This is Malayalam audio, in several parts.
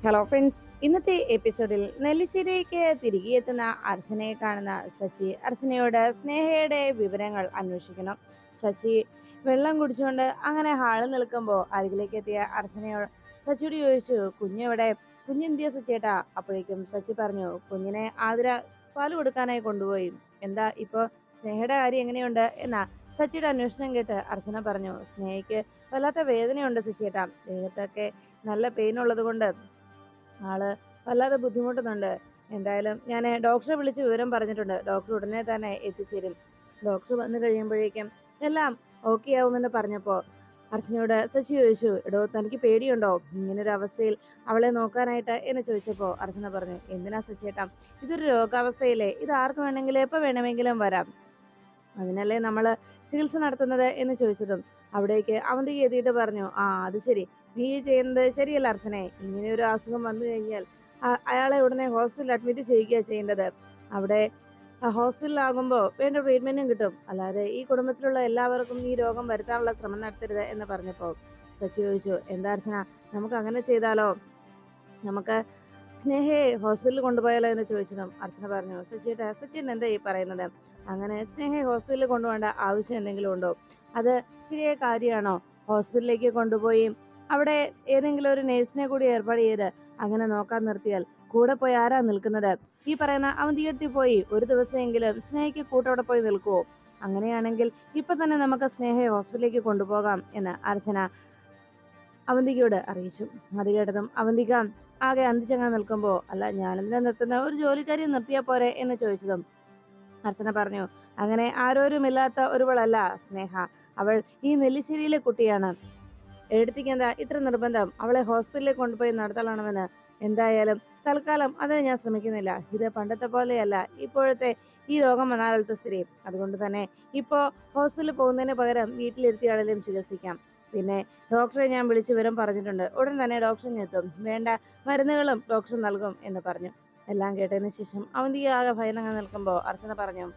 ഹലോ ഫ്രണ്ട്സ്, ഇന്നത്തെ എപ്പിസോഡിൽ നെല്ലിശ്ശേരിക്ക് തിരികെ എത്തുന്ന അർച്ചനയെ കാണുന്ന സച്ചി അർച്ചനയോട് സ്നേഹയുടെ വിവരങ്ങൾ അന്വേഷിക്കണം. സച്ചി വെള്ളം കുടിച്ചുകൊണ്ട് അങ്ങനെ ഹാളിൽ നിൽക്കുമ്പോൾ അരികിലേക്ക് എത്തിയ അർച്ചനയോട് സച്ചിയോട് ചോദിച്ചു, കുഞ്ഞെവിടെ? കുഞ്ഞെന്തിയ സച്ചിയേട്ടാ? അപ്പോഴേക്കും സച്ചി പറഞ്ഞു, കുഞ്ഞിനെ ആതിര പാല് കൊടുക്കാനായി കൊണ്ടുപോയി. എന്താ ഇപ്പൊ സ്നേഹയുടെ കാര്യം എങ്ങനെയുണ്ട് എന്നാ സച്ചിയുടെ അന്വേഷണം കേട്ട് അർച്ചന പറഞ്ഞു, സ്നേഹയ്ക്ക് വല്ലാത്ത വേദനയുണ്ട് സച്ചിയേട്ടാ. ദേഹത്തൊക്കെ നല്ല പെയിൻ ഉള്ളത് കൊണ്ട് ആള് വല്ലാതെ ബുദ്ധിമുട്ടുന്നുണ്ട്. എന്തായാലും ഞാൻ ഡോക്ടറെ വിളിച്ച് വിവരം പറഞ്ഞിട്ടുണ്ട്. ഡോക്ടർ ഉടനെ തന്നെ എത്തിച്ചേരും. ഡോക്ടർ വന്നു കഴിയുമ്പോഴേക്കും എല്ലാം ഓക്കെ ആവുമെന്ന് പറഞ്ഞപ്പോ അർച്ചനയോട് ശശി ചോദിച്ചു, എടോ തനിക്ക് പേടിയുണ്ടോ ഇങ്ങനൊരു അവസ്ഥയിൽ അവളെ നോക്കാനായിട്ട് എന്ന് ചോദിച്ചപ്പോ അർച്ചന പറഞ്ഞു, എന്തിനാ ശശിയേട്ടാ, ഇതൊരു രോഗാവസ്ഥയില്ലേ, ഇത് ആർക്ക് വേണമെങ്കിലും എപ്പോ വേണമെങ്കിലും വരാം, അതിനല്ലേ നമ്മള് ചികിത്സ നടത്തുന്നത് എന്ന് ചോദിച്ചതും അവിടേക്ക് അവന്തിക എത്തിയിട്ട് പറഞ്ഞു, ആ അത് ശരി, നീ ചെയ്യുന്നത് ശരിയല്ല അർച്ചനെ. ഇങ്ങനെ ഒരു അസുഖം വന്നു കഴിഞ്ഞാൽ അയാളെ ഉടനെ ഹോസ്പിറ്റലിൽ അഡ്മിറ്റ് ചെയ്യുക ചെയ്യേണ്ടത്. അവിടെ ഹോസ്പിറ്റലിലാകുമ്പോൾ വേണ്ട ട്രീറ്റ്മെന്റും കിട്ടും. അല്ലാതെ ഈ കുടുംബത്തിലുള്ള എല്ലാവർക്കും ഈ രോഗം വരുത്താനുള്ള ശ്രമം നടത്തരുത് എന്ന് പറഞ്ഞപ്പോ സച്ചി ചോദിച്ചു, എന്താ അർച്ചന, നമുക്ക് അങ്ങനെ ചെയ്താലോ? നമുക്ക് സ്നേഹയെ ഹോസ്പിറ്റലിൽ കൊണ്ടുപോയാലോ എന്ന് ചോദിച്ചതും അർച്ചന പറഞ്ഞു, സച്ചിൻ എന്താ ഈ പറയുന്നത്? അങ്ങനെ സ്നേഹയെ ഹോസ്പിറ്റലിൽ കൊണ്ടുപോകേണ്ട ആവശ്യം എന്തെങ്കിലും ഉണ്ടോ? അത് ശരിയായ കാര്യമാണോ? ഹോസ്പിറ്റലിലേക്ക് കൊണ്ടുപോയി അവിടെ ഏതെങ്കിലും ഒരു നേഴ്സിനെ കൂടി ഏർപ്പാട് ചെയ്ത് അങ്ങനെ നോക്കാൻ നിർത്തിയാൽ കൂടെ പോയി ആരാ നിൽക്കുന്നത്? ഈ പറയുന്ന അവന്തിയെടുത്തി പോയി ഒരു ദിവസമെങ്കിലും സ്നേഹയ്ക്ക് കൂട്ടോടെ പോയി നിൽക്കുവോ? അങ്ങനെയാണെങ്കിൽ ഇപ്പൊ തന്നെ നമുക്ക് സ്നേഹയെ ഹോസ്പിറ്റലിലേക്ക് കൊണ്ടുപോകാം എന്ന് അർച്ചന അവന്തികയോട് അറിയിച്ചു. അത് കേട്ടതും അവന്തിക ആകെ അന്തിച്ചങ്ങ നിൽക്കുമ്പോ, അല്ല ഞാനെന്തിനാ നിർത്തുന്ന, ഒരു ജോലിക്കാരിയെ നിർത്തിയാ പോരെ എന്ന് ചോദിച്ചതും അർച്ചന പറഞ്ഞു, അങ്ങനെ ആരോരുമില്ലാത്ത ഒരുവളല്ല സ്നേഹ, അവൾ ഈ നെല്ലിശ്ശേരിയിലെ കുട്ടിയാണ്. എടുത്തിക്ക് എന്താ ഇത്ര നിർബന്ധം അവളെ ഹോസ്പിറ്റലിൽ കൊണ്ടുപോയി നടത്തണമെന്ന്? എന്തായാലും തൽക്കാലം അതിന് ഞാൻ ശ്രമിക്കുന്നില്ല. ഇത് പണ്ടത്തെ പോലെയല്ല ഇപ്പോഴത്തെ ഈ രോഗം വന്നാലത്തെ സ്ഥിതി. അതുകൊണ്ട് തന്നെ ഇപ്പോ ഹോസ്പിറ്റലിൽ പോകുന്നതിന് പകരം വീട്ടിലിരുത്തിയാണെങ്കിലും ചികിത്സിക്കാം. പിന്നെ ഡോക്ടറെ ഞാൻ വിളിച്ച് വിവരം പറഞ്ഞിട്ടുണ്ട്. ഉടൻ തന്നെ ഡോക്ടർ എത്തും. വേണ്ട മരുന്നുകളും ഡോക്ടർ നൽകും എന്ന് പറഞ്ഞു. എല്ലാം കേട്ടതിന് ശേഷം അവന്തിക ആകെ ഭയന്നങ്ങ് നിൽക്കുമ്പോൾ അർച്ചന പറഞ്ഞു,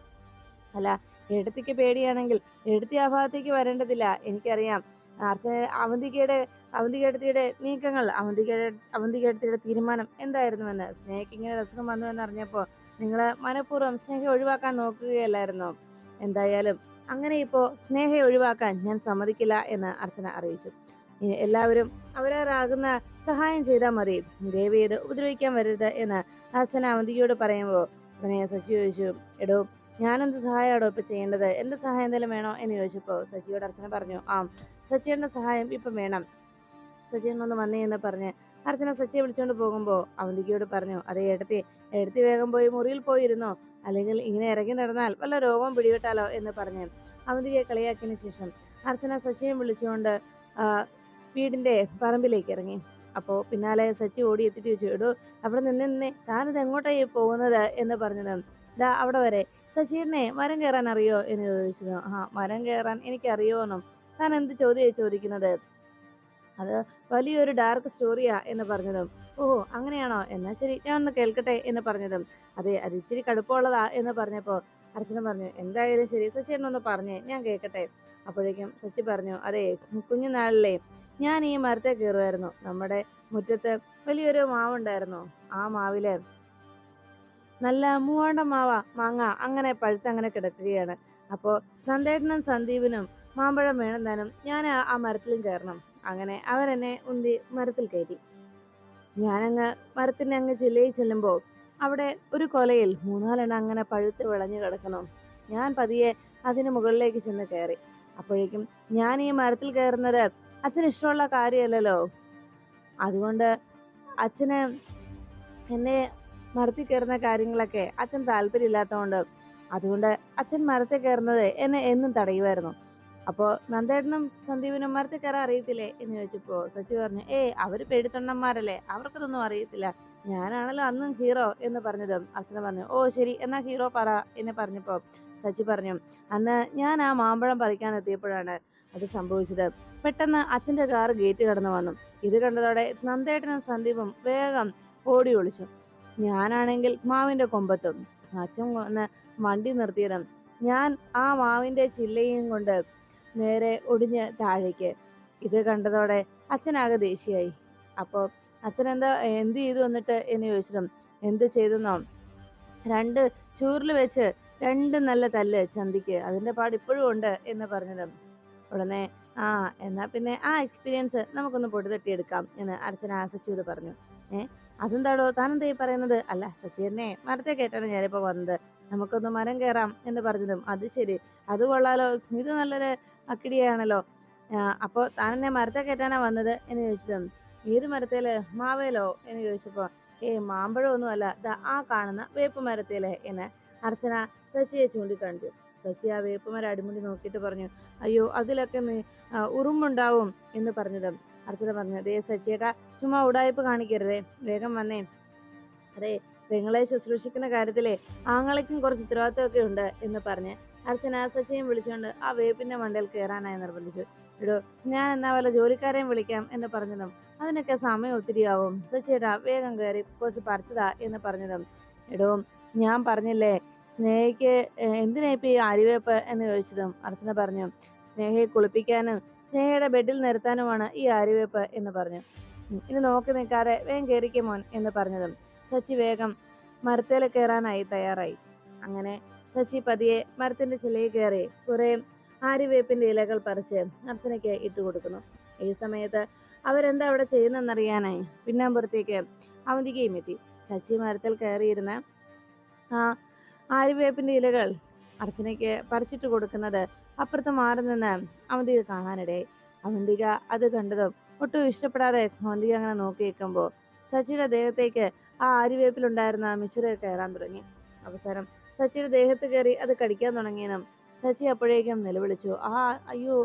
അല്ല എടുത്തിക്ക് പേടിയാണെങ്കിൽ എടുത്തി ആ ഭാഗത്തേക്ക് വരേണ്ടതില്ല. എനിക്കറിയാം അർച്ചന അവന്തികേടത്തിയുടെ നീക്കങ്ങൾ, അവന്തികേടത്തിയുടെ തീരുമാനം എന്തായിരുന്നുവെന്ന്. സ്നേഹയ്ക്ക് ഇങ്ങനെ അസുഖം വന്നു എന്ന് അറിഞ്ഞപ്പോ നിങ്ങള് മനഃപൂർവ്വം സ്നേഹയെ ഒഴിവാക്കാൻ നോക്കുകയല്ലായിരുന്നോ? എന്തായാലും അങ്ങനെ ഇപ്പോ സ്നേഹയെ ഒഴിവാക്കാൻ ഞാൻ സമ്മതിക്കില്ല എന്ന് അർച്ചന അറിയിച്ചു. എല്ലാവരും അവരവരാകുന്ന സഹായം ചെയ്താൽ മതി, ദയവ് ചെയ്ത് ഉപദ്രവിക്കാൻ വരരുത് എന്ന് അർച്ചന അവന്തികയോട് പറയുമ്പോ ഉടനെ ശശി ചോദിച്ചു, എടോ ഞാനെന്ത് സഹായമാണോ ഇപ്പൊ ചെയ്യേണ്ടത്? എന്ത് സഹായം എന്തെങ്കിലും വേണോ എന്ന് ചോദിച്ചപ്പോ സച്ചിയോട് അർച്ചന പറഞ്ഞു, ആ സച്ചിയുടെ സഹായം ഇപ്പം വേണം, സച്ചിൻ ഒന്ന് വന്നേ എന്ന് പറഞ്ഞ് അർച്ചന സച്ചിയെ വിളിച്ചോണ്ട് പോകുമ്പോ അവന്തികയോട് പറഞ്ഞു, അതേ എടുത്തി വേഗം പോയി മുറിയിൽ പോയിരുന്നോ, അല്ലെങ്കിൽ ഇങ്ങനെ ഇറങ്ങി നടന്നാൽ വല്ല രോഗവും പിടിപെട്ടാലോ എന്ന് പറഞ്ഞ് അവന്തികയെ കളിയാക്കിയതിനു ശേഷം അർച്ചന സച്ചിയെ വിളിച്ചുകൊണ്ട് വീടിന്റെ പറമ്പിലേക്ക് ഇറങ്ങി. അപ്പോ പിന്നാലെ സച്ചി ഓടി എത്തിയിട്ട് ചോദിച്ചു, എടോ അവിടെ നിന്നെ താനിത് എങ്ങോട്ടായി പോകുന്നത് എന്ന് പറഞ്ഞത്. ദാ അവിടെ വരെ. സച്ചീറിനെ മരം കയറാൻ അറിയോ എന്ന് ചോദിച്ചത്. ആ മരം കയറാൻ എനിക്ക് അറിയോന്നും. താൻ എന്ത് ചോദിക്കുന്നത്? അത് വലിയൊരു ഡാർക്ക് സ്റ്റോറിയാ എന്ന് പറഞ്ഞതും, ഓഹോ അങ്ങനെയാണോ, എന്നാ ശരി ഞാൻ ഒന്ന് കേൾക്കട്ടെ എന്ന് പറഞ്ഞതും, അതെ അത് ഇച്ചിരി കടുപ്പമുള്ളതാ എന്ന് പറഞ്ഞപ്പോ അർച്ചന പറഞ്ഞു, എന്തായാലും ശരി സച്ചിനൊന്ന് പറഞ്ഞേ ഞാൻ കേൾക്കട്ടെ. അപ്പോഴേക്കും സച്ചി പറഞ്ഞു, അതെ കുഞ്ഞുനാളിലെ ഞാൻ ഈ മരത്തെ കയറുമായിരുന്നു. നമ്മുടെ മുറ്റത്ത് വലിയൊരു മാവുണ്ടായിരുന്നു. ആ മാവില് നല്ല മൂവാണ്ട മാങ്ങ അങ്ങനെ പഴുത്തങ്ങനെ കിടക്കുകയാണ്. അപ്പോ നന്ദേട്ടനും സന്ദീപിനും മാമ്പഴം വേണം താനും. ഞാൻ ആ മരത്തിലും കയറണം. അങ്ങനെ അവരെന്നെ ഉന്തി മരത്തിൽ കയറ്റി. ഞാനങ്ങ് മരത്തിന്റെ അങ്ങ് ചില്ലയിൽ ചെല്ലുമ്പോ അവിടെ ഒരു കൊലയിൽ മൂന്നാലെണ്ണം അങ്ങനെ പഴുത്ത് വിളഞ്ഞു കിടക്കണം. ഞാൻ പതിയെ അതിന് മുകളിലേക്ക് ചെന്ന് കയറി. അപ്പോഴേക്കും ഞാൻ ഈ മരത്തിൽ കയറുന്നത് അച്ഛന് ഇഷ്ടമുള്ള കാര്യമല്ലല്ലോ. അതുകൊണ്ട് അച്ഛന് എന്നെ മരത്തിൽ കയറുന്ന കാര്യങ്ങളൊക്കെ അച്ഛൻ താല്പര്യമില്ലാത്തതുകൊണ്ട് അതുകൊണ്ട് അച്ഛൻ മരത്തിൽ കയറുന്നത് എന്നെ എന്നും തടയുമായിരുന്നു. അപ്പോ നന്ദേട്ടനും സന്ദീപിനും മരത്തിൽ കയറാൻ അറിയത്തില്ലേ എന്ന് ചോദിച്ചപ്പോ സച്ചി പറഞ്ഞു, അവര് പേടിത്തൊണ്ടന്മാരല്ലേ, അവർക്കതൊന്നും അറിയത്തില്ല. ഞാനാണല്ലോ അന്നും ഹീറോ എന്ന് പറഞ്ഞതും അച്ഛനെ പറഞ്ഞു, ഓ ശരി എന്നാ ഹീറോ പറ എന്ന് പറഞ്ഞപ്പോ സച്ചി പറഞ്ഞു, അന്ന് ഞാൻ ആ മാമ്പഴം പറിക്കാൻ എത്തിയപ്പോഴാണ് അത് സംഭവിച്ചത്. പെട്ടെന്ന് അച്ഛന്റെ കാർ ഗേറ്റ് കടന്നു വന്നു. ഇത് കണ്ടതോടെ നന്ദേട്ടനും സന്ദീപും വേഗം ഓടി ഒളിച്ചു. ഞാനാണെങ്കിൽ മാവിന്റെ കൊമ്പത്തും. അച്ഛൻ വന്ന് വണ്ടി നിർത്തിയതും ഞാൻ ആ മാവിന്റെ ചില്ലയും കൊണ്ട് നേരെ ഒടിഞ്ഞ് താഴേക്ക്. ഇത് കണ്ടതോടെ അച്ഛനാകെ ദേഷ്യായി. അപ്പോ അച്ഛൻ എന്ത് ചെയ്തു എന്നിട്ട് എന്ന് ചോദിച്ചിട്ടും എന്ത് ചെയ്തെന്നോ, രണ്ട് ചൂരിൽ വെച്ച് രണ്ട് നല്ല തല്ല് ചന്തിക്ക്, അതിന്റെ പാട് ഇപ്പോഴും ഉണ്ട് എന്ന് പറഞ്ഞതും ഉടനെ ആ എന്നാ പിന്നെ ആ എക്സ്പീരിയൻസ് നമുക്കൊന്ന് പൊടി തട്ടിയെടുക്കാം എന്ന് അർച്ചന സച്ചിയോട് പറഞ്ഞു. ഏ അതെന്താടോ താനെന്താ ഈ പറയുന്നത്? അല്ല സച്ചിനെ മരത്തെ കയറ്റാണ് ഞാനിപ്പോ വന്നത്, നമുക്കൊന്ന് മരം കയറാം എന്ന് പറഞ്ഞതും അത് ശരി, അത് കൊള്ളാലോ, ഇത് നല്ലൊരു അക്കിടിയാണല്ലോ. അപ്പോ താനെന്നെ മരത്തെ കയറ്റാനാ വന്നത് എന്ന് ചോദിച്ചതും ഏത് മരത്തേല്, മാവേലോ എന്ന് ചോദിച്ചപ്പോ മാമ്പഴമൊന്നും അല്ല, ദാ ആ കാണുന്ന വേപ്പ് മരത്തേല് എന്ന് അർച്ചന സച്ചിയെ ചൂണ്ടിക്കാണിച്ചു. സച്ചി ആ വേപ്പുമരം അടിമുടി നോക്കിയിട്ട് പറഞ്ഞു, അയ്യോ അതിലൊക്കെ ഉറുമ്പുണ്ടാവും എന്ന് പറഞ്ഞത് അർച്ചന പറഞ്ഞു, ദേ സച്ചിയേട്ടാ ചുമ്മാ ഉടായ്പ കാണിക്കരുതേ, വേഗം വന്നേ. അതെ, പെങ്ങളെ ശുശ്രൂഷിക്കുന്ന കാര്യത്തിലെ ആങ്ങളയ്ക്കും കുറച്ച് ഉത്തരവാദിത്തമൊക്കെ ഉണ്ട് എന്ന് പറഞ്ഞ് അർച്ചന സച്ചിയും വിളിച്ചുകൊണ്ട് ആ വേപ്പിന്റെ മണ്ടയിൽ കയറാനായി നിർബന്ധിച്ചു. എടോ ഞാൻ എന്നാ വല്ല ജോലിക്കാരെയും വിളിക്കാം എന്ന് പറഞ്ഞതും അതിനൊക്കെ സമയം ഒത്തിരിയാവും, സച്ചിയേട്ടാ വേഗം കയറി കുറച്ച് പറിച്ചതാ എന്ന് പറഞ്ഞതും എടോ ഞാൻ പറഞ്ഞില്ലേ സ്നേഹയ്ക്ക് എന്തിനാ ഇപ്പൊ ഈ ആര്യവേപ്പ് എന്ന് ചോദിച്ചതും അർച്ചന പറഞ്ഞു, സ്നേഹയെ കുളിപ്പിക്കാനും സ്നേഹയുടെ ബെഡിൽ നിർത്താനുമാണ് ഈ ആര്യവേപ്പ് എന്ന് പറഞ്ഞു. ഇനി നോക്കി നിൽക്കാതെ വേഗം കയറിക്കേ മോൻ എന്ന് പറഞ്ഞതും സച്ചി വേഗം മരത്തേൽ കയറാനായി തയ്യാറായി. അങ്ങനെ സച്ചി പതിയെ മരത്തിന്റെ ചിലയിൽ കയറി കുറെ ആര്യവേപ്പിന്റെ ഇലകൾ പറിച്ച് അർച്ചനയ്ക്ക് ഇട്ടുകൊടുക്കുന്നു. ഈ സമയത്ത് അവരെന്താ അവിടെ ചെയ്യുന്നറിയാനായി പിന്നാമ്പുറത്തേക്ക് അവന്തികയും എത്തി. സച്ചി മരത്തിൽ കയറിയിരുന്ന ആ ആര്യവേപ്പിന്റെ ഇലകൾ അർച്ചനയ്ക്ക് പറിച്ചിട്ട് കൊടുക്കുന്നത് അപ്പുറത്ത് മാറി നിന്ന് അവന്തിക കാണാനിടയായി. അവന്തിക അത് കണ്ടതും ഒട്ടും ഇഷ്ടപ്പെടാതെ അവന്തിക അങ്ങനെ നോക്കി നിൽക്കുമ്പോൾ സച്ചിയുടെ ദേഹത്തേക്ക് ആ ആര്യവേപ്പിലുണ്ടായിരുന്ന മിശ്ര കയറാൻ തുടങ്ങി. അവസാനം സച്ചിയുടെ ദേഹത്ത് കയറി അത് കടിക്കാൻ തുടങ്ങിയെന്നും സച്ചി അപ്പോഴേക്കും നിലവിളിച്ചു, അയ്യോ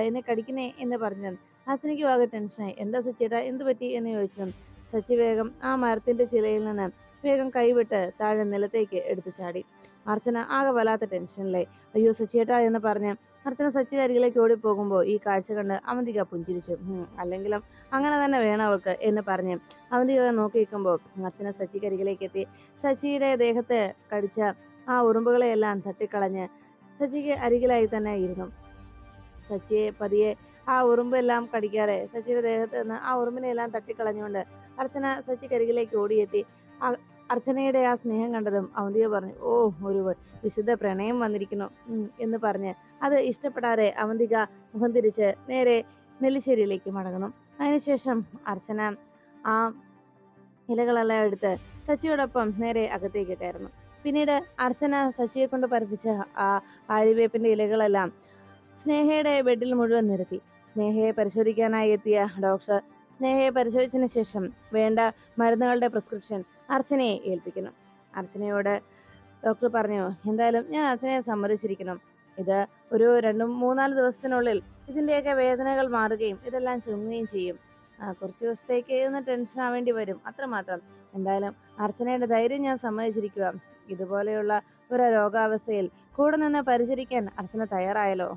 എന്നെ കടിക്കണേ എന്ന് പറഞ്ഞു. അച്ഛനയ്ക്ക് ആകെ ടെൻഷനായി. എന്താ സച്ചിയേട്ടാ എന്ത് പറ്റി എന്ന് ചോദിച്ചതും സച്ചി വേഗം ആ മരത്തിന്റെ ചിലയിൽ നിന്ന് വേഗം കൈവിട്ട് താഴെ നിലത്തേക്ക് എടുത്തു ചാടി. അർച്ചന ആകെ വല്ലാത്ത ടെൻഷനിലായി. അയ്യോ സച്ചിയേട്ടാ എന്ന് പറഞ്ഞ് അർച്ചന സച്ചിയുടെ അരികിലേക്ക് ഓടിപ്പോകുമ്പോൾ ഈ കാഴ്ച കണ്ട് അവന്തിക പുഞ്ചിരിച്ചു. അല്ലെങ്കിലും അങ്ങനെ തന്നെ വേണം അവൾക്ക് എന്ന് പറഞ്ഞ് അവന്തിക നോക്കി നിൽക്കുമ്പോൾ അർച്ചന സച്ചിക്ക് അരികിലേക്ക് എത്തി സച്ചിയുടെ ദേഹത്ത് കടിച്ച ആ ഉറുമ്പുകളെയെല്ലാം തട്ടിക്കളഞ്ഞ് സച്ചിക്ക് അരികിലായി തന്നെ ഇരുന്നു. സച്ചിയെ പതിയെ ആ ഉറുമ്പെല്ലാം കടിക്കാതെ സച്ചിയുടെ ദേഹത്ത് നിന്ന് ആ ഉറുമ്പിനെ എല്ലാം തട്ടിക്കളഞ്ഞുകൊണ്ട് അർച്ചന സച്ചിക്കരികിലേക്ക് ഓടിയെത്തി. അർച്ചനയുടെ ആ സ്നേഹം കണ്ടതും അവന്തിക പറഞ്ഞു, ഓ ഒരു വിശുദ്ധ പ്രണയം വന്നിരിക്കുന്നു എന്ന് പറഞ്ഞ് അത് ഇഷ്ടപ്പെടാതെ അവന്തിക മുഖം തിരിച്ച് നേരെ നെല്ലിശ്ശേരിയിലേക്ക് മടങ്ങുന്നു. അതിനുശേഷം അർച്ചന ആ ഇലകളെല്ലാം എടുത്ത് സച്ചിയോടൊപ്പം നേരെ അകത്തേക്ക് കയറുന്നു. പിന്നീട് അർച്ചന സച്ചിയെ കൊണ്ട് പറിപ്പിച്ച ആ ആര്യവേപ്പിന്റെ ഇലകളെല്ലാം സ്നേഹയുടെ ബെഡിൽ മുഴുവൻ നിരത്തി. സ്നേഹയെ പരിശോധിക്കാനായി എത്തിയ ഡോക്ടർ സ്നേഹയെ പരിശോധിച്ചതിന് ശേഷം വേണ്ട മരുന്നുകളുടെ പ്രിസ്ക്രിപ്ഷൻ അർച്ചനയെ ഏൽപ്പിക്കുന്നു. അർച്ചനയോട് ഡോക്ടർ പറഞ്ഞു, എന്തായാലും ഞാൻ അർച്ചനയെ സമ്മതിച്ചിരിക്കണം. ഇത് ഒരു 2-3-4 ദിവസത്തിനുള്ളിൽ ഇതിന്റെയൊക്കെ വേദനകൾ മാറുകയും ഇതെല്ലാം ചുങ്ങുകയും ചെയ്യും. കുറച്ച് ദിവസത്തേക്ക് ഒന്ന് ടെൻഷൻ ആവേണ്ടി വരും, അത്രമാത്രം. എന്തായാലും അർച്ചനയുടെ ധൈര്യം ഞാൻ സമ്മതിച്ചിരിക്കുക. ഇതുപോലെയുള്ള ഒരു രോഗാവസ്ഥയിൽ കൂടെ നിന്ന് പരിചരിക്കാൻ അർച്ചന തയ്യാറായല്ലോ.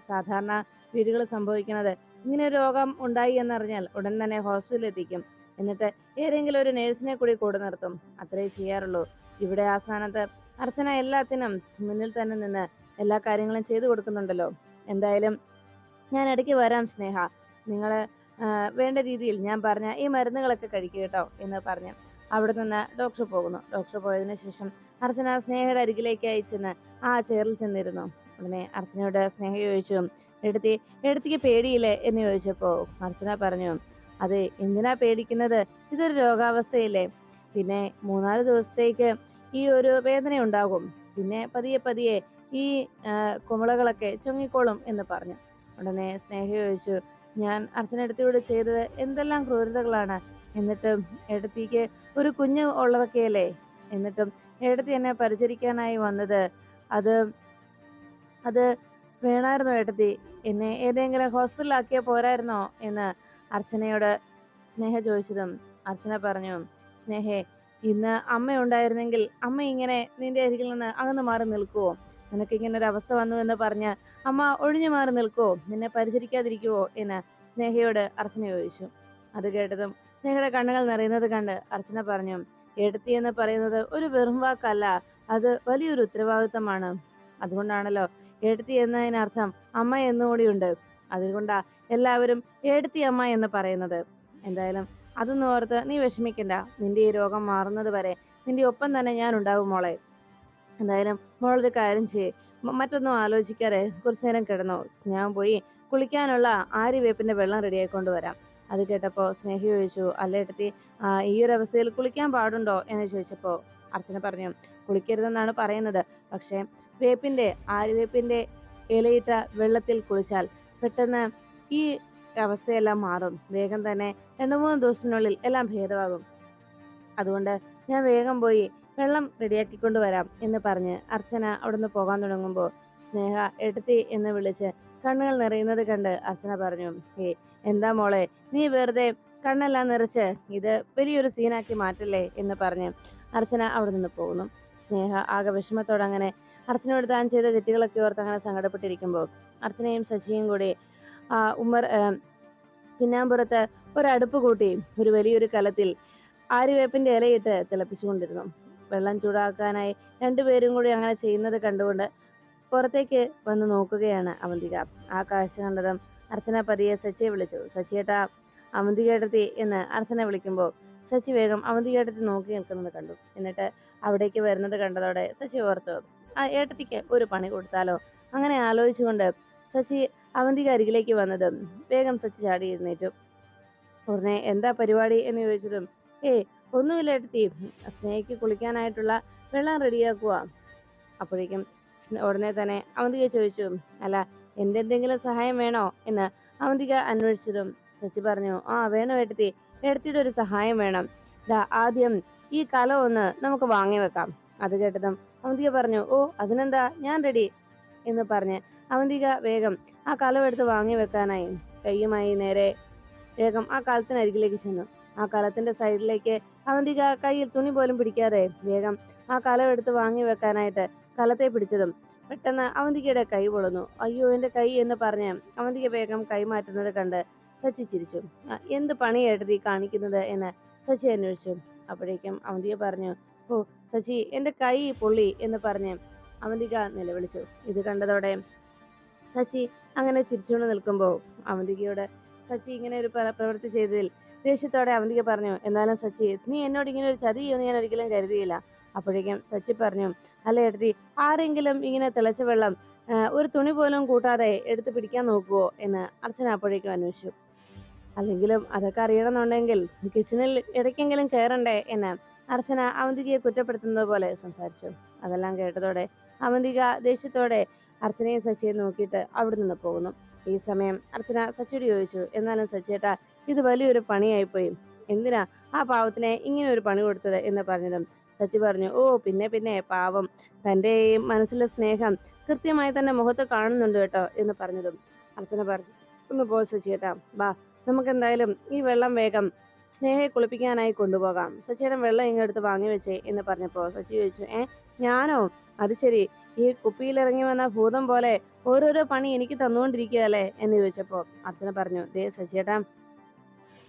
സാധാരണ വീടുകൾ സംഭവിക്കുന്നത് ഇങ്ങനെ ഒരു രോഗം ഉണ്ടായി എന്നറിഞ്ഞാൽ ഉടൻ തന്നെ ഹോസ്പിറ്റലിൽ എത്തിക്കും, എന്നിട്ട് ഏതെങ്കിലും ഒരു നേഴ്സിനെ കൂടെ നിർത്തും, അത്രേ ചെയ്യാറുള്ളൂ. ഇവിടെ ആ സ്ഥാനത്ത് അർച്ചന എല്ലാത്തിനും മുന്നിൽ തന്നെ നിന്ന് എല്ലാ കാര്യങ്ങളും ചെയ്തു കൊടുക്കുന്നുണ്ടല്ലോ. എന്തായാലും ഞാൻ ഇടയ്ക്ക് വരാം സ്നേഹ, നിങ്ങൾ വേണ്ട രീതിയിൽ ഞാൻ പറഞ്ഞ ഈ മരുന്നുകളൊക്കെ കഴിക്കുക കേട്ടോ എന്ന് പറഞ്ഞ് അവിടെ നിന്ന് ഡോക്ടർ പോകുന്നു. ഡോക്ടർ പോയതിനു ശേഷം അർച്ചന സ്നേഹയുടെ അരികിലേക്ക് അയച്ചെന്ന് ആ ചെയറിൽ ചെന്നിരുന്നു. ഉടനെ അർച്ചനയോട് സ്നേഹ ചോദിച്ചു, എടുത്തിക്ക് പേടിയില്ലേ എന്ന് ചോദിച്ചപ്പോ അർച്ചന പറഞ്ഞു, അതെ എന്തിനാ പേടിക്കുന്നത്, ഇതൊരു രോഗാവസ്ഥയില്ലേ, പിന്നെ 3-4 ദിവസത്തേക്ക് ഈ ഒരു വേദന ഉണ്ടാകും, പിന്നെ പതിയെ പതിയെ ഈ കുമിളകളൊക്കെ ചുങ്ങിക്കോളും എന്ന് പറഞ്ഞു. ഉടനെ സ്നേഹ ചോദിച്ചു, ഞാൻ അർച്ചന എടുത്തിയോട് ചെയ്തത് എന്തെല്ലാം ക്രൂരതകളാണ്, എന്നിട്ടും എടുത്തിക്ക് ഒരു കുഞ്ഞ് ഉള്ളതൊക്കെയല്ലേ, എന്നിട്ടും എടുത്തി എന്നെ പരിചരിക്കാനായി വന്നത്, അത് അത് വേണമായിരുന്നോ ഏട്ടത്തി, എന്നെ ഏതെങ്കിലും ഹോസ്പിറ്റലാക്കിയാൽ പോരായിരുന്നോ എന്ന് അർച്ചനയോട് സ്നേഹ ചോദിച്ചതും അർച്ചന പറഞ്ഞു, സ്നേഹേ ഇന്ന് അമ്മ ഉണ്ടായിരുന്നെങ്കിൽ അമ്മ ഇങ്ങനെ നിന്റെ അരികിൽ നിന്ന് അകന്നു മാറി നിൽക്കുവോ, നിനക്ക് ഇങ്ങനെ ഒരു അവസ്ഥ വന്നു എന്ന് പറഞ്ഞ് അമ്മ ഒഴിഞ്ഞു മാറി നിൽക്കുവോ, നിന്നെ പരിചരിക്കാതിരിക്കുവോ എന്ന് സ്നേഹയോട് അർച്ചന ചോദിച്ചു. അത് കേട്ടതും സ്നേഹയുടെ കണ്ണുകൾ നിറയുന്നത് കണ്ട് അർച്ചന പറഞ്ഞു, എടുത്തി എന്ന് പറയുന്നത് ഒരു വെറും വാക്കല്ല, അത് വലിയൊരു ഉത്തരവാദിത്തമാണ്. അതുകൊണ്ടാണല്ലോ എടുത്തി എന്നതിനർത്ഥം അമ്മ എന്നുകൂടിയുണ്ട്. അതുകൊണ്ടാ എല്ലാവരും എടുത്തി അമ്മ എന്ന് പറയുന്നത്. എന്തായാലും അതൊന്നും ഓർത്ത് നീ വിഷമിക്കണ്ട. നിന്റെ ഈ രോഗം മാറുന്നത് വരെ നിന്റെ ഒപ്പം തന്നെ ഞാൻ ഉണ്ടാവും മോളെ. എന്തായാലും മോളൊരു കാര്യം ചെയ്യ്. മറ്റൊന്നും ആലോചിക്കാതെ കുറച്ചു നേരം കിടന്നോ. ഞാൻ പോയി കുളിക്കാനുള്ള ആര്യവേപ്പിന്റെ വെള്ളം റെഡിയായിക്കൊണ്ട് വരാം. അത് കേട്ടപ്പോ സ്നേഹ ചോദിച്ചു, അല്ല ഏട്ടത്തി, ഈ ഒരു അവസ്ഥയിൽ കുളിക്കാൻ പാടുണ്ടോ എന്ന് ചോദിച്ചപ്പോ അർച്ചന പറഞ്ഞു, കുളിക്കരുതെന്നാണ് പറയുന്നത്. പക്ഷെ ആര്യവേപ്പിന്റെ ഇലയിട്ട വെള്ളത്തിൽ കുളിച്ചാൽ പെട്ടെന്ന് ഈ അവസ്ഥയെല്ലാം മാറും. വേഗം തന്നെ 2-3 ദിവസത്തിനുള്ളിൽ എല്ലാം ഭേദമാകും. അതുകൊണ്ട് ഞാൻ വേഗം പോയി വെള്ളം റെഡിയാക്കിക്കൊണ്ട് വരാം എന്ന് പറഞ്ഞ് അർച്ചന അവിടുന്ന് പോകാൻ തുടങ്ങുമ്പോൾ സ്നേഹ എടുത്തി എന്ന് വിളിച്ച് കണ്ണുകൾ നിറയുന്നത് കണ്ട് അർച്ചന പറഞ്ഞു, എന്താ മോളെ, നീ വെറുതെ കണ്ണെല്ലാം നിറച്ച് ഇത് വലിയൊരു സീനാക്കി മാറ്റല്ലേ എന്ന് പറഞ്ഞ് അർച്ചന അവിടെ നിന്ന് പോകുന്നു. സ്നേഹ ആകെ വിഷമത്തോടെ അങ്ങനെ അർച്ചനയോട് താൻ ചെയ്ത തെറ്റുകളൊക്കെ ഓർത്ത് അങ്ങനെ സങ്കടപ്പെട്ടിരിക്കുമ്പോൾ അർച്ചനയും ശശിയും കൂടി ഉമ്മർ പിന്നാമ്പുറത്ത് ഒരടുപ്പ് കൂട്ടി ഒരു വലിയൊരു കലത്തിൽ ആര്യവേപ്പിന്റെ ഇലയിട്ട് തിളപ്പിച്ചുകൊണ്ടിരുന്നു. വെള്ളം ചൂടാക്കാനായി രണ്ടുപേരും കൂടി അങ്ങനെ ചെയ്യുന്നത് കണ്ടുകൊണ്ട് പുറത്തേക്ക് വന്ന് നോക്കുകയാണ് അവന്തിക. ആ കാഴ്ച കണ്ടതും അർച്ചന പതിയെ സച്ചിയെ വിളിച്ചു. സച്ചിയേട്ടാ, അവന്തികേട്ടത്തി എന്ന് അർച്ചന വിളിക്കുമ്പോൾ സച്ചി വേഗം അവന്തികേട്ടത്തി നോക്കി നിൽക്കുന്നത് കണ്ടു. എന്നിട്ട് അവിടേക്ക് വരുന്നത് കണ്ടതോടെ സച്ചി ഓർത്തു, ആ ഏട്ടത്തിക്ക് ഒരു പണി കൊടുത്താലോ. അങ്ങനെ ആലോചിച്ചുകൊണ്ട് സച്ചി അവന്തിക അരികിലേക്ക് വന്നതും വേഗം സച്ചി ചാടി എഴുന്നേറ്റു. ഉടനെ എന്താ പരിപാടി എന്ന് ചോദിച്ചതും, ഒന്നുമില്ല ഏട്ടത്തി, സ്നേഹയ്ക്ക് കുളിക്കാനായിട്ടുള്ള വെള്ളം റെഡിയാക്കുക. അപ്പോഴേക്കും ഉടനെ തന്നെ അവന്തിക ചോദിച്ചു, അല്ല എന്തെങ്കിലും സഹായം വേണോ എന്ന് അവന്തിക അന്വേഷിച്ചതും സച്ചി പറഞ്ഞു, വേണോ ഏട്ടത്തി, ഏട്ടത്തിയുടെ ഒരു സഹായം വേണം. ആദ്യം ഈ കലം ഒന്ന് നമുക്ക് വാങ്ങി വെക്കാം. അത് കേട്ടതും അവന്തിക പറഞ്ഞു, അതിനെന്താ, ഞാൻ റെഡി എന്ന് പറഞ്ഞ് അവന്തിക വേഗം ആ കലം എടുത്ത് വാങ്ങി വെക്കാനായി കൈയുമായി നേരെ വേഗം ആ കലത്തിനരികിലേക്ക് ചെന്നു. ആ കലത്തിന്റെ സൈഡിലേക്ക് അവന്തിക കയ്യിൽ തുണി പോലും പിടിക്കാതെ വേഗം ആ കലം എടുത്ത് വാങ്ങി വെക്കാനായിട്ട് കലത്തെ പിടിച്ചതും പെട്ടെന്ന് അവന്തികയുടെ കൈ പൊളന്നു. അയ്യോ എന്റെ കൈ എന്ന് പറഞ്ഞ് അവന്തിക വേഗം കൈ മാറ്റുന്നത് കണ്ട് സച്ചി ചിരിച്ചു. എന്ത് പണിയായിട്ട് ഈ കാണിക്കുന്നത് എന്ന് സച്ചി അന്വേഷിച്ചു. അപ്പോഴേക്കും അവന്തിക പറഞ്ഞു, സച്ചി എന്റെ കൈ പൊള്ളി എന്ന് പറഞ്ഞ് അവന്തിക നിലവിളിച്ചു. ഇത് കണ്ടതോടെ സച്ചി അങ്ങനെ ചിരിച്ചുകൊണ്ട് നിൽക്കുമ്പോൾ അവന്തികയോട് സച്ചി ഇങ്ങനെ ഒരു പ്രവൃത്തി ചെയ്തതിൽ ദേഷ്യത്തോടെ അവന്തിക പറഞ്ഞു, എന്നാലും സച്ചി, നീ എന്നോട് ഇങ്ങനെ ഒരു ചതി ചെയ്യുമെന്ന് ഞാൻ ഒരിക്കലും കരുതിയില്ല. അപ്പോഴേക്കും സച്ചി പറഞ്ഞു, അല്ല ഏട്ടത്തി, ആരെങ്കിലും ഇങ്ങനെ തിളച്ച വെള്ളം ഒരു തുണി പോലും കൂട്ടാതെ എടുത്ത് പിടിക്കാൻ നോക്കുവോ എന്ന് അർച്ചന അപ്പോഴേക്കും അന്വേഷിച്ചു. അല്ലെങ്കിലും അതൊക്കെ അറിയണമെന്നുണ്ടെങ്കിൽ കിച്ചണിൽ ഇടയ്ക്കെങ്കിലും കയറണ്ടേ എന്ന് അർച്ചന അവന്തികയെ കുറ്റപ്പെടുത്തുന്നത് പോലെ സംസാരിച്ചു. അതെല്ലാം കേട്ടതോടെ അവന്തിക ദേഷ്യത്തോടെ അർച്ചനയും സച്ചിയെ നോക്കിയിട്ട് അവിടെ നിന്ന് പോകുന്നു. ഈ സമയം അർച്ചന സച്ചിയോട് ചോദിച്ചു, എന്നാലും സച്ചിയേട്ടാ, ഇത് വലിയൊരു പണിയായിപ്പോയി. എന്തിനാ ആ പാവത്തിനെ ഇങ്ങനെ ഒരു പണി കൊടുത്തത് എന്ന് പറഞ്ഞതും സച്ചി പറഞ്ഞു, പിന്നെ പാവം, തൻ്റെ മനസ്സിലെ സ്നേഹം കൃത്യമായി തന്നെ മുഖത്ത് കാണുന്നുണ്ട് കേട്ടോ എന്ന് പറഞ്ഞതും അർച്ചന പറഞ്ഞു, ഒന്ന് പോ സച്ചിയേട്ടാ, വാ, നമുക്ക് എന്തായാലും ഈ വെള്ളം വേഗം സ്നേഹയെ കുളിപ്പിക്കാനായി കൊണ്ടുപോകാം. സച്ചിയുടെ വെള്ളം ഇങ്ങെടുത്ത് വാങ്ങി വെച്ചേ എന്ന് പറഞ്ഞപ്പോ സച്ചി ചോദിച്ചു, ഞാനോ? അത് ശരി, ഈ കുപ്പിയിലിറങ്ങി വന്ന ഭൂതം പോലെ ഓരോരോ പണി എനിക്ക് തന്നുകൊണ്ടിരിക്കുകയല്ലേ എന്ന് ചോദിച്ചപ്പോ അർച്ചന പറഞ്ഞു, ദേ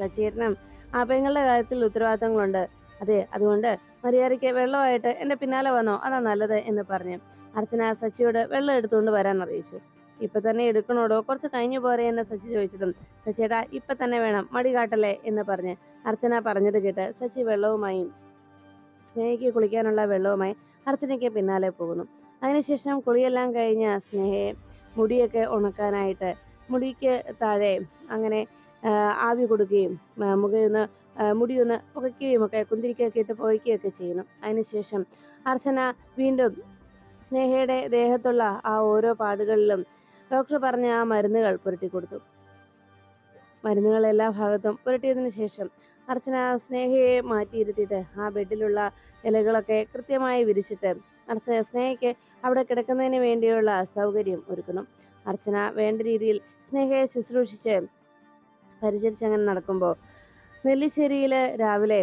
സച്ചിയേട്ടനും ആ പെങ്ങളുടെ കാര്യത്തിൽ ഉത്തരവാദിത്തങ്ങളുണ്ട്. അതെ, അതുകൊണ്ട് മര്യാദയ്ക്ക് വെള്ളമായിട്ട് എന്റെ പിന്നാലെ വന്നോ, അതാ നല്ലത് എന്ന് പറഞ്ഞ് അർച്ചന സച്ചിയോട് വെള്ളം എടുത്തുകൊണ്ട് വരാൻ അറിയിച്ചു. ഇപ്പൊ തന്നെ എടുക്കണോടോ, കുറച്ച് കഴിഞ്ഞു പോരെ എന്ന് സച്ചി ചോദിച്ചതും സച്ചിയേട്ടാ, ഇപ്പൊ തന്നെ വേണം, മടി കാട്ടല്ലേ എന്ന് പറഞ്ഞ് അർച്ചന പറഞ്ഞത് കേട്ട് സച്ചി വെള്ളവുമായി സ്നേഹയ്ക്ക് കുളിക്കാനുള്ള വെള്ളവുമായി അർച്ചനയ്ക്ക് പിന്നാലെ പോകുന്നു. അതിനുശേഷം കുളിയെല്ലാം കഴിഞ്ഞ സ്നേഹയെ മുടിയൊക്കെ ഉണക്കാനായിട്ട് മുടിക്ക് താഴെ അങ്ങനെ ആവി കൊടുക്കുകയും മുടിയൊന്ന് പുകയ്ക്കുകയും ഒക്കെ കുന്തിരിക്കൊക്കെ ഇട്ട് പുകയ്ക്കുകയൊക്കെ ചെയ്യുന്നു. അതിനുശേഷം അർച്ചന വീണ്ടും സ്നേഹയുടെ ദേഹത്തുള്ള ആ ഓരോ പാടുകളിലും ഡോക്ടർ പറഞ്ഞ ആ മരുന്നുകൾ പുരട്ടിക്കൊടുത്തു. മരുന്നുകൾ എല്ലാ ഭാഗത്തും പുരട്ടിയതിനു ശേഷം അർച്ചന സ്നേഹയെ മാറ്റിയിരുത്തിയിട്ട് ആ ബെഡിലുള്ള ഇലകളൊക്കെ കൃത്യമായി വിരിച്ചിട്ട് സ്നേഹയ്ക്ക് അവിടെ കിടക്കുന്നതിന് വേണ്ടിയുള്ള സൗകര്യം ഒരുക്കുന്നു. അർച്ചന വേണ്ട രീതിയിൽ സ്നേഹയെ ശുശ്രൂഷിച്ച് പരിചരിച്ചങ്ങനെ നടക്കുമ്പോൾ നെല്ലിശ്ശേരിയില് രാവിലെ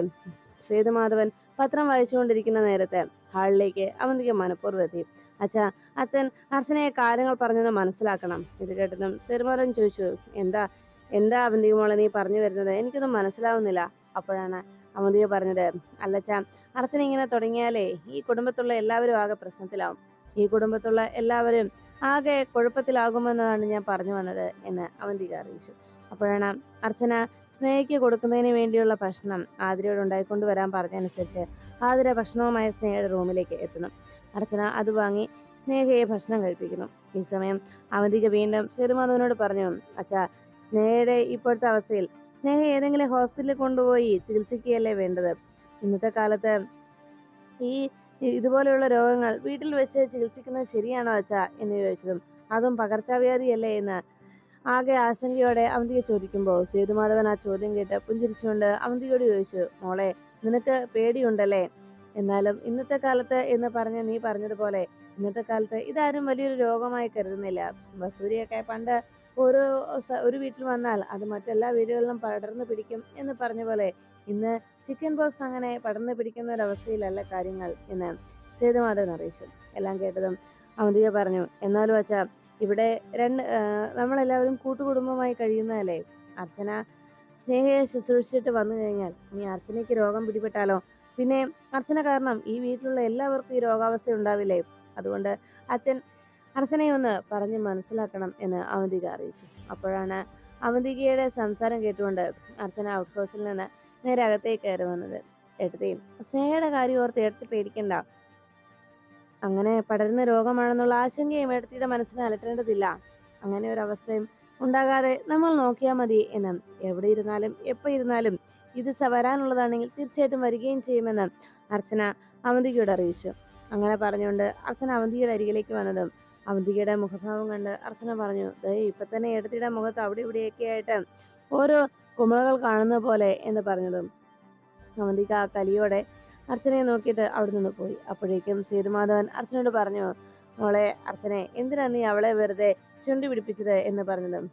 സേതുമാധവൻ പത്രം വായിച്ചുകൊണ്ടിരിക്കുന്ന നേരത്തെ ഹാളിലേക്ക് അവന്തിക മനഃപൂർവ്വം എത്തി. അച്ഛൻ അർച്ചനയെ കാര്യങ്ങൾ പറഞ്ഞത് മനസ്സിലാക്കണം. ഇത് കേട്ടതും സേതുമാധവൻ ചോദിച്ചു, എന്താ അവന്തിക മോളെ നീ പറഞ്ഞു വരുന്നത്, എനിക്കൊന്നും മനസ്സിലാവുന്നില്ല. അപ്പോഴാണ് അവന്തിക പറഞ്ഞത്, അല്ലച്ച, അർച്ചന ഇങ്ങനെ തുടങ്ങിയാലേ ഈ കുടുംബത്തുള്ള എല്ലാവരും ആകെ പ്രശ്നത്തിലാവും. ഈ കുടുംബത്തുള്ള എല്ലാവരും ആകെ കുഴപ്പത്തിലാകുമെന്നതാണ് ഞാൻ പറഞ്ഞു വന്നത് എന്ന് അവന്തിക അറിയിച്ചു. അപ്പോഴാണ് അർച്ചന സ്നേഹയ്ക്ക് കൊടുക്കുന്നതിന് വേണ്ടിയുള്ള ഭക്ഷണം ആതിരയോട് ഉണ്ടായിക്കൊണ്ട് വരാൻ പറഞ്ഞതനുസരിച്ച് ആതിര ഭക്ഷണവുമായി സ്നേഹയുടെ റൂമിലേക്ക് എത്തുന്നു. അർച്ചന അത് വാങ്ങി സ്നേഹയെ ഭക്ഷണം കഴിപ്പിക്കുന്നു. ഈ സമയം അവന്തിക വീണ്ടും സേതുമാധവനോട് പറഞ്ഞു, അച്ഛാ, സ്നേഹയുടെ ഇപ്പോഴത്തെ അവസ്ഥയിൽ സ്നേഹ ഏതെങ്കിലും ഹോസ്പിറ്റലിൽ കൊണ്ടുപോയി ചികിത്സിക്കുകയല്ലേ വേണ്ടത്. ഇന്നത്തെ കാലത്ത് ഈ ഇതുപോലെയുള്ള രോഗങ്ങൾ വീട്ടിൽ വെച്ച് ചികിത്സിക്കുന്നത് ശരിയാണോ അച്ഛാ എന്ന് ചോദിച്ചതും, അതും പകർച്ചവ്യാധിയല്ലേ എന്ന് ആകെ ആശങ്കയോടെ അവന്തിക ചോദിക്കുമ്പോൾ സേതുമാധവൻ ആ ചോദ്യം കേട്ട് പുഞ്ചിരിച്ചുകൊണ്ട് അവന്തികയോട് ചോദിച്ചു, മോളെ, നിനക്ക് പേടിയുണ്ടല്ലേ? എന്നാലും ഇന്നത്തെ കാലത്ത് എന്ന് പറഞ്ഞ് നീ പറഞ്ഞതുപോലെ ഇന്നത്തെ കാലത്ത് ഇതാരും വലിയൊരു രോഗമായി കരുതുന്നില്ല. വസൂരിയൊക്കെ പണ്ട് ഒരു ഒരു വീട്ടിൽ വന്നാൽ അത് മറ്റെല്ലാ വീടുകളിലും പടർന്നു പിടിക്കും എന്ന് പറഞ്ഞ പോലെ ഇന്ന് ചിക്കൻ പോക്സ് അങ്ങനെ പടർന്നു പിടിക്കുന്ന ഒരവസ്ഥയിലല്ല കാര്യങ്ങൾ എന്ന് സേതുമാധവൻ അറിയിച്ചു. എല്ലാം കേട്ടതും അവന്തിക പറഞ്ഞു, എന്നാലും അച്ഛാ, ഇവിടെ നമ്മളെല്ലാവരും കൂട്ടുകുടുംബമായി കഴിയുന്നതല്ലേ. അർച്ചന സ്നേഹയെ ശുശ്രൂഷിച്ചിട്ട് വന്നു കഴിഞ്ഞാൽ ഇനി അർച്ചനയ്ക്ക് രോഗം പിടിപെട്ടാലോ? പിന്നെ അർച്ചന കാരണം ഈ വീട്ടിലുള്ള എല്ലാവർക്കും ഈ രോഗാവസ്ഥ ഉണ്ടാവില്ലേ? അതുകൊണ്ട് അച്ഛൻ അർച്ചനയെ ഒന്ന് പറഞ്ഞ് മനസ്സിലാക്കണം എന്ന് അവന്തിക അറിയിച്ചു. അപ്പോഴാണ് അവന്തികയുടെ സംസാരം കേട്ടുകൊണ്ട് അർച്ചന ഔട്ട് ഹൗസിൽ നിന്ന് നേരെ അകത്തേക്ക് കയറി വന്നത്. ഏട്ടത്തി, സ്നേഹയുടെ കാര്യം ഓർത്ത് ഏട്ടത്തി പേടിക്കണ്ട. അങ്ങനെ പടരുന്ന രോഗമാണെന്നുള്ള ആശങ്കയും ഏട്ടത്തിയുടെ മനസ്സിനെ അലട്ടേണ്ടതില്ല. അങ്ങനെ ഒരു അവസ്ഥയും ഉണ്ടാകാതെ നമ്മൾ നോക്കിയാൽ മതി എന്ന്. എവിടെ ഇരുന്നാലും എപ്പോൾ ഇരുന്നാലും ഇത് വരാനുള്ളതാണെങ്കിൽ തീർച്ചയായിട്ടും വരികയും ചെയ്യുമെന്ന് അർച്ചന അവന്തികയോട് അറിയിച്ചു. അങ്ങനെ പറഞ്ഞുകൊണ്ട് അർച്ചന അവന്തികയുടെ അരികിലേക്ക് വന്നതും അവന്തികയുടെ മുഖഭാവം കണ്ട് അർച്ചന പറഞ്ഞു, ഇപ്പൊ തന്നെ ഏട്ടത്തിയുടെ മുഖത്ത് അവിടെ ഇവിടെയൊക്കെ ആയിട്ട് ഓരോ കുമിളകൾ കാണുന്ന പോലെ എന്ന് പറഞ്ഞതും അവന്തിക ആ കലിയോടെ അർച്ചനയെ നോക്കിയിട്ട് അവിടെ നിന്ന് പോയി. അപ്പോഴേക്കും സേതുമാധവൻ അർച്ചനയോട് പറഞ്ഞു, മോളെ അർച്ചനെ, എന്തിനാ നീ അവളെ വെറുതെ ചുണ്ടി പിടിപ്പിച്ചത് എന്ന് പറഞ്ഞതും